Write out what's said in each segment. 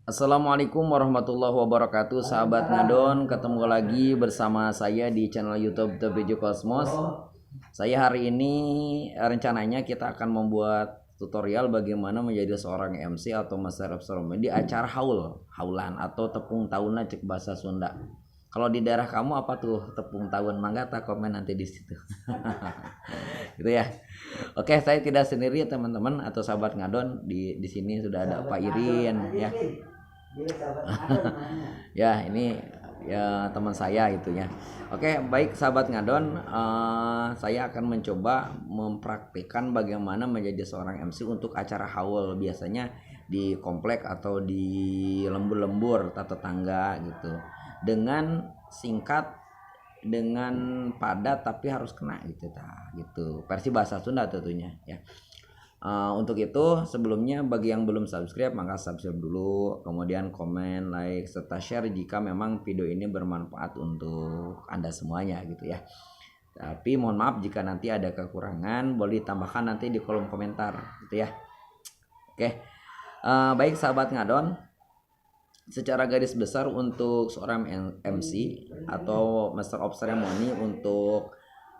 Assalamualaikum warahmatullahi wabarakatuh, sahabat ngadon. Ketemu lagi bersama saya di channel YouTube TPJ Cosmos. Saya hari ini rencananya kita akan membuat tutorial bagaimana menjadi seorang MC atau Master of Ceremony di acara haulan atau tepung tahunan cek bahasa Sunda. Kalau di daerah kamu apa tuh tepung tahun? Mangga tak komen nanti di situ. Gitu ya. Oke, saya tidak sendiri teman-teman atau sahabat ngadon, di sini sudah ada Pak Irin ya. Ya, ini ya teman saya gitu ya. Oke, baik sahabat ngadon, saya akan mencoba mempraktikkan bagaimana menjadi seorang MC untuk acara haul, biasanya di komplek atau di lembur-lembur tetangga gitu. Dengan singkat, dengan padat, tapi harus kena gitu gitu. Versi bahasa Sunda tentunya ya. Untuk itu sebelumnya bagi yang belum subscribe maka subscribe dulu, kemudian komen, like, serta share jika memang video ini bermanfaat untuk Anda semuanya gitu ya. Tapi mohon maaf jika nanti ada kekurangan, boleh ditambahkan nanti di kolom komentar gitu ya. Oke, baik sahabat ngadon, secara garis besar untuk seorang MC atau Master of Ceremony untuk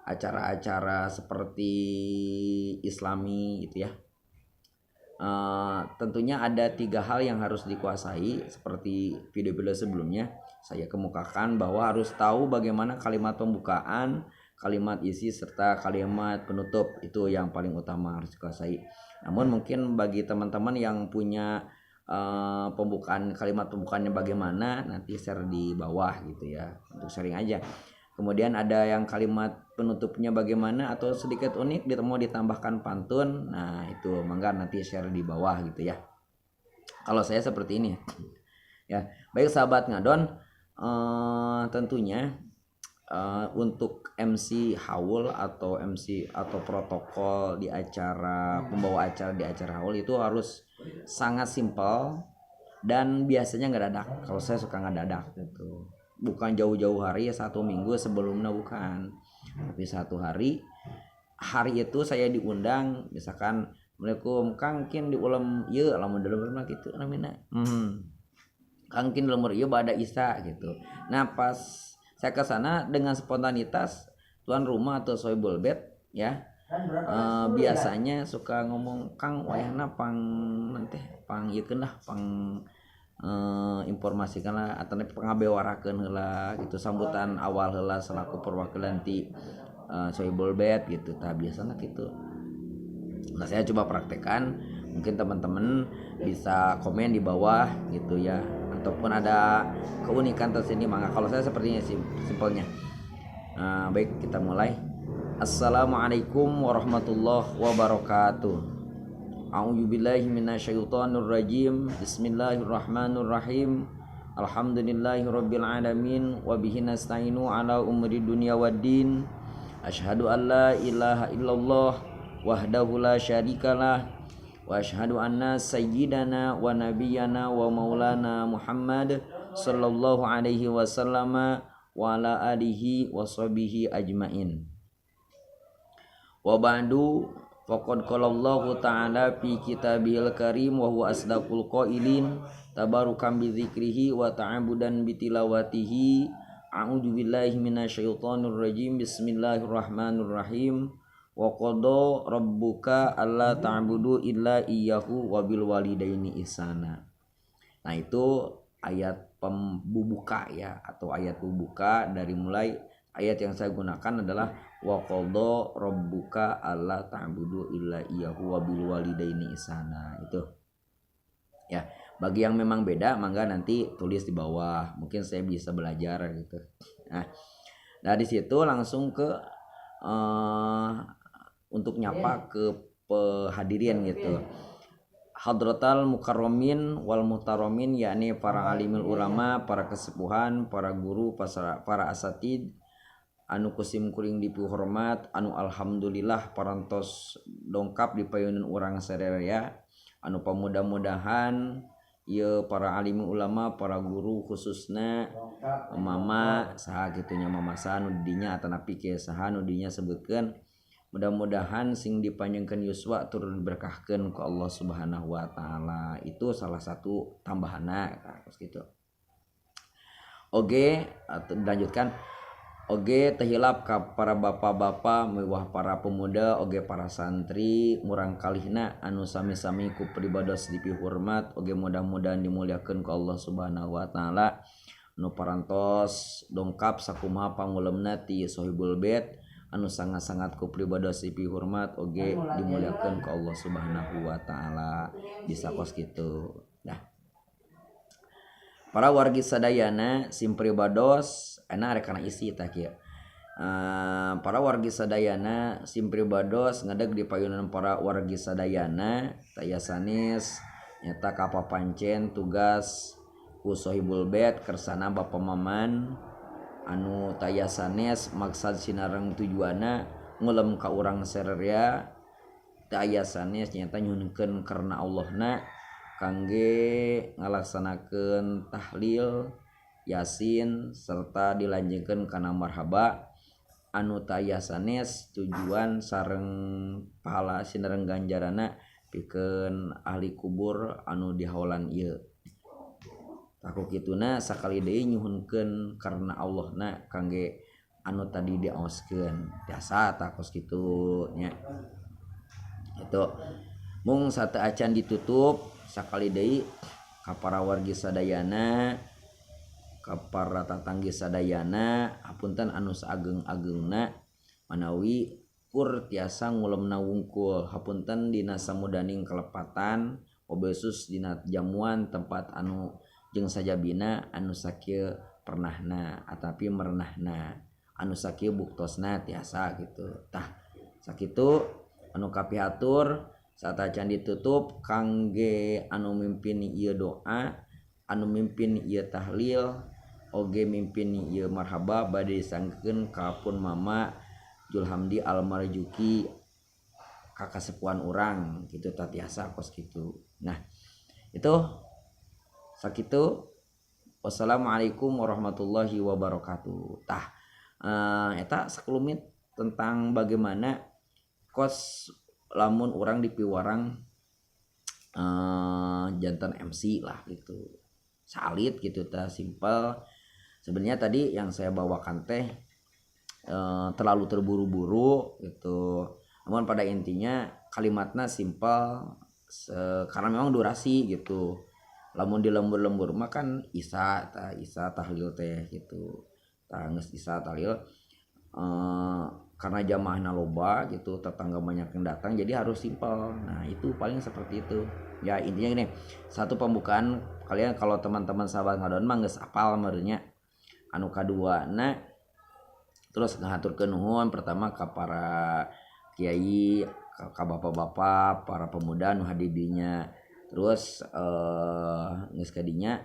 acara-acara seperti Islami gitu ya, tentunya ada 3 hal yang harus dikuasai. Seperti video-video sebelumnya saya kemukakan bahwa harus tahu bagaimana kalimat pembukaan, kalimat isi, serta kalimat penutup. Itu yang paling utama harus dikuasai. Namun mungkin bagi teman-teman yang punya kalimat pembukaannya bagaimana, nanti share di bawah gitu ya, untuk sharing aja. Kemudian ada yang kalimat penutupnya bagaimana atau sedikit unik, mau ditambahkan pantun. Nah itu mangga nanti share di bawah gitu ya. Kalau saya seperti ini ya. Baik sahabat ngadon, tentunya untuk MC haul atau MC atau protokol di acara, pembawa acara di acara haul itu harus sangat simpel dan biasanya nggak dadak. Kalau saya suka nggak dadak gitu, bukan jauh-jauh hari ya, 1 minggu sebelumnya bukan, tapi 1 hari itu saya diundang, misalkan Assalamualaikum Kangkin di ulam ieu lamun dalam gitu namanya. Kangkin lemur ieu bada Isa gitu. Nah pas saya ke sana dengan spontanitas, tuan rumah atau soibul bed ya, biasanya suka ngomong Kang wayahna pang teh pang ieu keun lah pang informasikan lah atau pengabewarakeun heula gitu, sambutan awal heula selaku perwakilan ti soibul bed gitu. Tah biasanya gitu. Nah saya coba praktekkan, mungkin teman-teman bisa komen di bawah gitu ya, ataupun ada keunikan tersendiri maka. Kalau saya sepertinya simpelnya. Baik, kita mulai. Assalamualaikum warahmatullahi wabarakatuh. A'udzubillahi minasyaitonirrajim. Bismillahirrahmanirrahim. Alhamdulillahirabbil alamin wa bihi nasta'inu ala umuri dunya waddin. Asyhadu an la ilaha illallah wahdahu la syarikalah wa asyhadu anna sayyidana wa nabiyyana wa maulana Muhammad sallallahu alaihi wasallam wa ala alihi wa sahbihi ajmain. Wa ba'du, faqad qala Allahu ta'ala fi kitabil karim wa huwa asdaqul qailin tabarukan bi dzikrihi wa ta'abudan bi tilawatihi. A'udzu billahi minasyaitonir rajim. Bismillahirrahmanirrahim. Wa qada rabbuka alla ta'budu illa iyyahu wa bil walidaini ihsana. Nah itu ayat pembuka ya, atau ayat pembuka. Dari mulai ayat yang saya gunakan adalah wa qada rabbuka alla ta'budu illa iyyahu wa bil walidaini ihsana. Itu ya, bagi yang memang beda mangga nanti tulis di bawah, mungkin saya bisa belajar gitu. Nah dari situ langsung ke untuk nyapa ke hadirin gitu. Hadratal mukarramin wal muhtaromin, yakni para alimul ulama, para kesepuhan, para guru, para asatid anu kusim kuring dipihormat, anu alhamdulillah parantos dongkap di payunan urang sadaya, anu pamudah-mudahan ieu para alimul ulama, para guru khususna mama saha kitunya, mama saha nu didinya atanapi ke saha nu didinya sebutkeun mudah-mudahan sing dipanjangkeun yuswa turun berkahkeun ku Allah Subhanahu wa taala. Itu salah satu tambahanna terus gitu. Oge dilanjutkan oge tehilap ka para bapak-bapak mewah para pemuda oge para santri murang kalihna anu sami-sami ku pribados dipihormat oge mudah-mudahan dimuliakeun ku Allah Subhanahu wa taala. Nu parantos dongkap sakumaha pangulemna ti Sohibul Bait anu sangat-sangat ku pribados dipihormat oge dimuliakeun ku Allah Subhanahu wa taala. Bisa kos kitu. Nah. Para wargi sadayana sim pribados ana rek kana isi tah kieu. Para wargi sadayana sim pribados ngadeg di payunan para wargi sadayana taya sanes nyata kapapancen tugas ku Sohibul Bait kersana bapa maman anu taya sanes maksad sinareng tujuanna ngulem ka urang sererea taya sanes nyata nyuhunkeun karena Allahna kangge ngalaksanakeun tahlil yasin serta dilanjutkeun kana marhaba anu taya sanes tujuan sareng pahala sinareng ganjarana pikeun ahli kubur anu dihaulan ieu. Aku kituna sakali deui nyuhunkeun karena Allahna kangge anu tadi diaoskeun biasa takos kitu nya. Itu mung sateu acan ditutup sakali deui ka para wargi sadayana ka para tatanggi sadayana hapunten anu saageng-agengna manawi pur tiasa ngulemna wungkul hapunten dina samudaning kelepatan obesus dina jamuan tempat anu jeung sajabina anu sakieu pernahna atapi merenahna anu sakieu buktosna tiasa gitu tah sakitu anu kapihatur saat acan ditutup kangge anu mimpin ieu doa anu mimpin ieu tahlil oge mimpin ieu marhaba bade disangkeun ka pun mama Julhamdi Almarjuki kakak sepuan urang gitu tah tiasa kos kitu. Nah itu sakitu. Wassalamualaikum warahmatullahi wabarakatuh. Tah eta sakelumit tentang bagaimana kos lamun orang dipiwarang jantan MC lah gitu. Salit gitu tah simpel. Sebenarnya tadi yang saya bawakan teh terlalu terburu-buru gitu. Namun pada intinya kalimatnya simpel karena memang durasi gitu. Lamun di lembur-lembur mah kan isa tahlil teh gitu. Tah geus isa tahlil karena jamaahna loba gitu, tetangga banyak yang datang jadi harus simpel. Nah, itu paling seperti itu. Ya intinya gini, satu pembukaan kalian kalau teman-teman sahabat ngadon mah geus apal merenya. Anu kaduana terus ngahaturkeun nuhun pertama ka para kiai, ka bapak-bapak, para pemuda nu hadidinya. Terus geus kadinya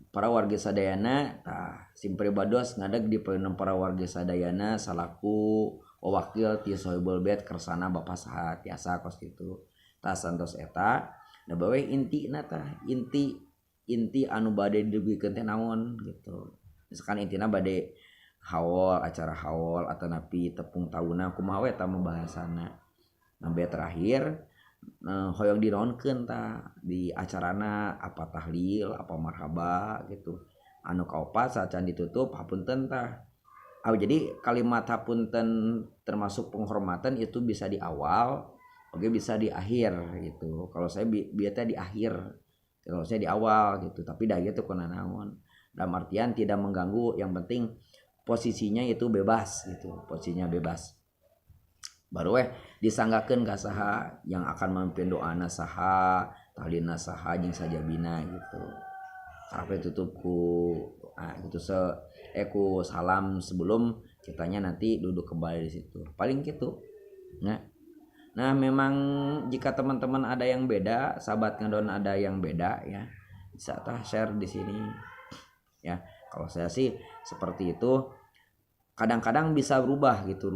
para warga sadayana tah sim pribados ngadeg di peuneum para warga sadayana salaku wakil ti Sohibul Bait kersana Bapak saha tiasa kos kitu. Tah santos eta da bae intina tah inti anu bade dibikeun teh naon gitu. Misalkan intina bade haul acara haul atau napi tepung tahunan kumaha we eta pembahasanna. Sampai terakhir hoyong dinaonkeun tah di acarana apa tahlil apa marhaba gitu anu kaopat saat can ditutup hapunten tah jadi kalimat hapunten termasuk penghormatan itu bisa di awal oke bisa di akhir gitu. Kalau saya biasanya di akhir kalau saya di awal gitu tapi dah gitu kana naon dalam artian tidak mengganggu yang penting posisinya itu bebas gitu posisinya bebas baru disanggakeun ka saha yang akan memimpin doana saha tahlilna saha jeung sajabina gitu. Sampai tutupku gitu ku salam sebelum kitanya nanti duduk kembali di situ. Paling gitu. Nah memang jika teman-teman ada yang beda, sahabat ngadon ada yang beda ya, bisa tah share di sini. Ya, kalau saya sih seperti itu. Kadang-kadang bisa berubah gitu,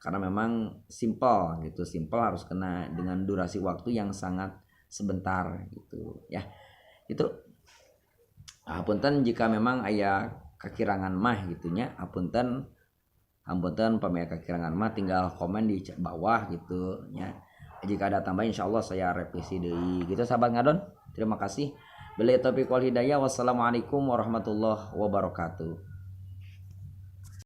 karena memang simple gitu, harus kena dengan durasi waktu yang sangat sebentar gitu ya. Itu hapunten jika memang aya kekirangan mah gitunya hapunten Ampunten pamea kekirangan mah tinggal komen di bawah gitu ya. Jika ada tambah insyaallah saya revisi deui gitu sahabat ngadon. Terima kasih. Billahi taufiq wal hidayah. Wassalamualaikum warahmatullahi wabarakatuh.